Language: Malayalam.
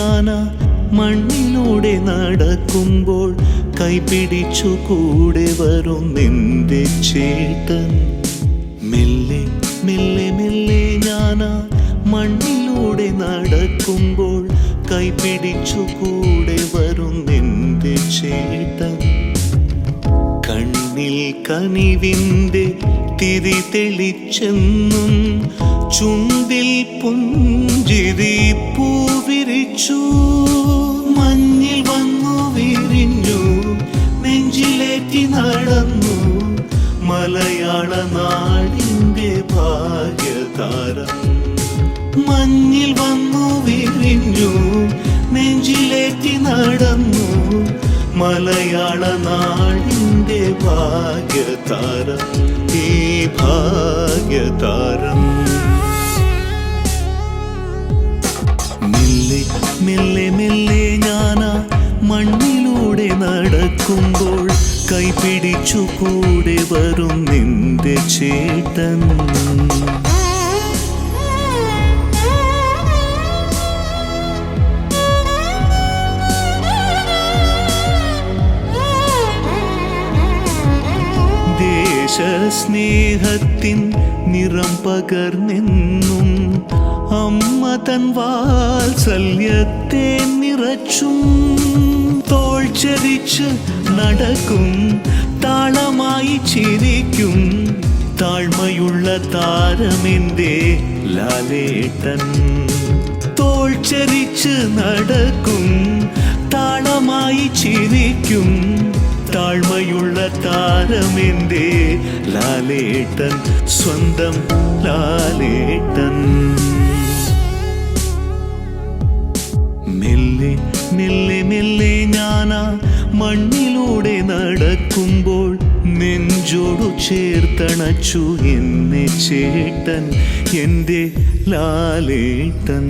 ഞാനാ മണ്ണിലൂടെ നടക്കുമ്പോൾ കൈപിടിച്ചു കൂടെ വരും നിന്റെ ചേട്ടൻ. മെല്ലെ മെല്ലെ മെല്ലെ ഞാനാ മണ്ണിലൂടെ നടക്കുമ്പോൾ കൈപിടിച്ചു കൂടെ വരും നിന്റെ ചേട്ടൻ. കണ്ണിൽ കനിവിൻ്റെ തിരി തെളിച്ചെന്നും ചുണ്ടിൽ പുഞ്ചിരി പൂവിരിച്ചു. മഞ്ഞിൽ വന്നു വിരിഞ്ഞു നെഞ്ചിലേറ്റി നടന്നു മലയാള നാടിൻ്റെ ഭാഗ്യതാരം. മഞ്ഞിൽ വന്നു വിരിഞ്ഞു നെഞ്ചിലേറ്റി നടന്നു മലയാള നാടിൻ്റെ ഭാഗ്യതാരം. ഈ ഭാഗ്യതാരം മെല്ലെ മെല്ലെ മെല്ലെ ഞാനാ മണ്ണിലൂടെ നടക്കുമ്പോൾ കൈപിടിച്ചു കൂടെ വരും നിന്റെ ചേട്ടൻ. ദേശസ്നേഹത്തിൻ നിറം പകർന്നെന്നും അമ്മ തൻ വാത്സല്യത്തെ നിറച്ചും തോൾ ചരിച്ച് നടക്കും താളമായി ചിരിക്കും താഴ്മയുള്ള താരമെന്റെ ലാലേട്ടൻ. തോൾ ചരിച്ച് നടക്കും താളമായി ചിരിക്കും താഴ്മയുള്ള താരമെന്റെ ലാലേട്ടൻ, സ്വന്തം ലാലേട്ടൻ. മെല്ലെ മെല്ലെ മെല്ലെ ഞാനാ മണ്ണിലൂടെ നടക്കുമ്പോൾ നെഞ്ചോടു ചേർത്തണച്ചു എന്നെ ചേട്ടൻ, എൻ്റെ ലാലേട്ടൻ.